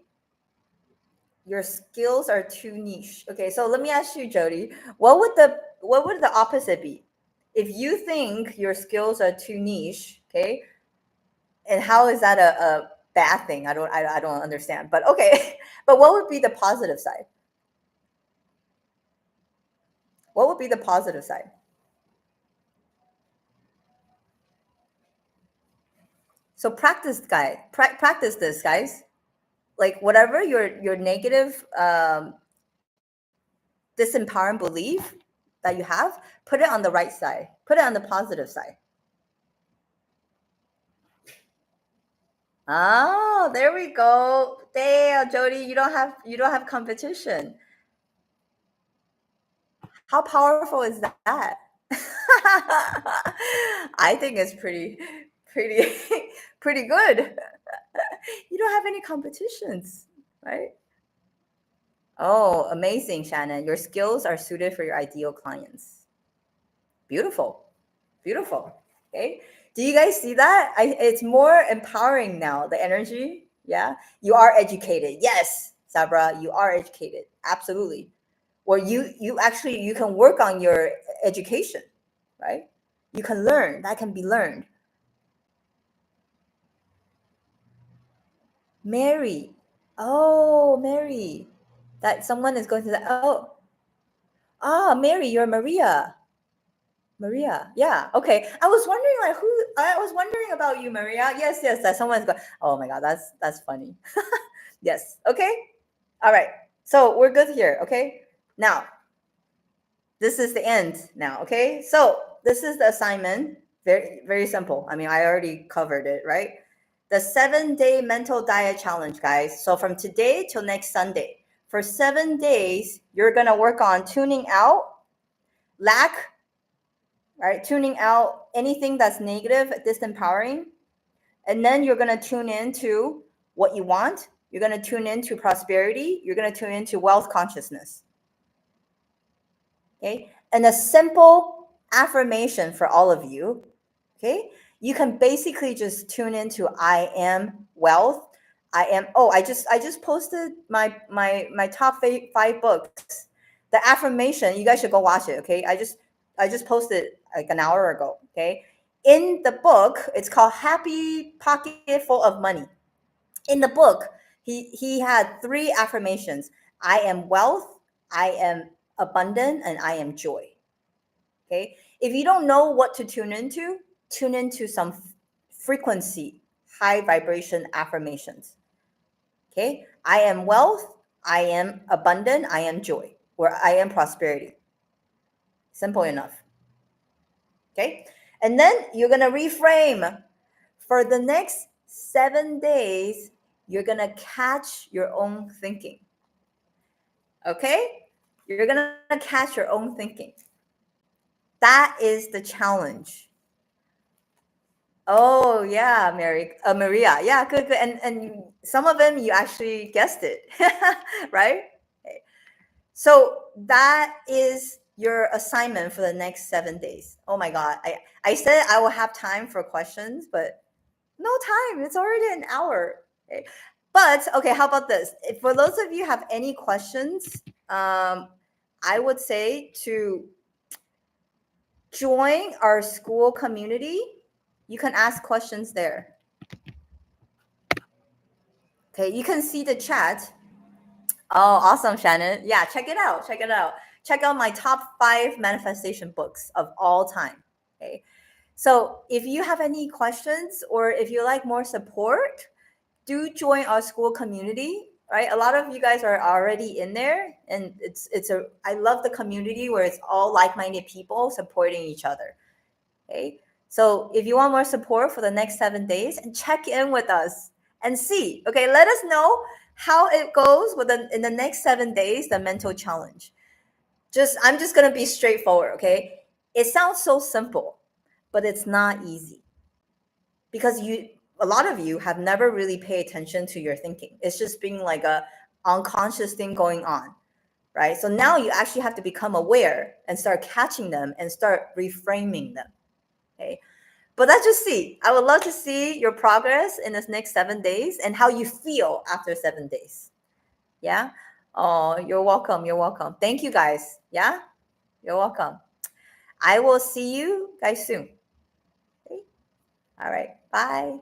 Your skills are too niche. Okay, so let me ask you, Jody, what would the opposite be? If you think your skills are too niche, okay, and how is that a bad thing? I don't understand. But okay, but what would be the positive side? What would be the positive side? So practice, guys. Practice this, guys. Like whatever your negative, disempowering belief that you have, put it on the right side. Put it on the positive side. Oh, there we go. Damn, Jody, you don't have competition. How powerful is that? I think it's pretty, pretty good. You don't have any competitions, right? Oh, amazing, Shannon. Your skills are suited for your ideal clients. Beautiful. Beautiful. Okay. Do you guys see that? It's more empowering now, the energy. Yeah. You are educated. Yes, Sabra, you are educated. Absolutely. Or you actually you can work on your education, right? You can learn. That can be learned. Mary. Oh, Mary. That someone is going to that. Oh, Mary, you're Maria. Maria. Yeah. Okay. I was wondering like who I was wondering about you, Maria. Yes, yes, that someone's going. Oh my god, that's funny. Yes. Okay. All right. So we're good here. Okay. Now, this is the end now. Okay. So this is the assignment. Very, very simple. I mean, I already covered it, right? The 7-day mental diet challenge, guys. So from today till next Sunday, for 7 days, you're gonna work on tuning out lack, right? Tuning out anything that's negative, disempowering. And then you're going to tune into what you want. You're going to tune into prosperity. You're going to tune into wealth consciousness. Okay. And a simple affirmation for all of you. Okay. You can basically just tune into I am wealth. I am, I just posted my top five books. The affirmation, you guys should go watch it. Okay. I just posted like an hour ago. Okay. In the book, it's called Happy Pocket Full of Money. In the book, he had three affirmations. I am wealth, I am abundant, and I am joy. Okay. If you don't know what to tune into some frequency, high vibration affirmations. Okay. I am wealth, I am abundant, I am joy, or I am prosperity. Simple enough. Okay. And then you're going to reframe for the next 7 days. You're going to catch your own thinking. Okay. You're going to catch your own thinking. That is the challenge. Oh yeah, Maria. Yeah, good, good. And some of them you actually guessed it, right? Okay. So that is your assignment for the next 7 days. Oh my God, I said I will have time for questions, but no time. It's already an hour. Okay. But okay, how about this? If for those of you have any questions, I would say to join our school community. You can ask questions there. Okay, you can see the chat. Oh, awesome, Shannon. Yeah, check it out. Check it out. Check out my top 5 manifestation books of all time. Okay. So if you have any questions or if you like more support, do join our school community. Right, a lot of you guys are already in there, and I love the community where it's all like-minded people supporting each other. Okay. So if you want more support for the next 7 days, and check in with us and see. Okay, let us know how it goes in the next 7 days, the mental challenge. I'm just gonna be straightforward. Okay, it sounds so simple, but it's not easy because a lot of you have never really paid attention to your thinking. It's just being like a unconscious thing going on, right? So now you actually have to become aware and start catching them and start reframing them. Okay. But let's just see. I would love to see your progress in this next 7 days and how you feel after 7 days. Yeah. Oh, you're welcome. You're welcome. Thank you guys. Yeah. You're welcome. I will see you guys soon. Okay. All right. Bye.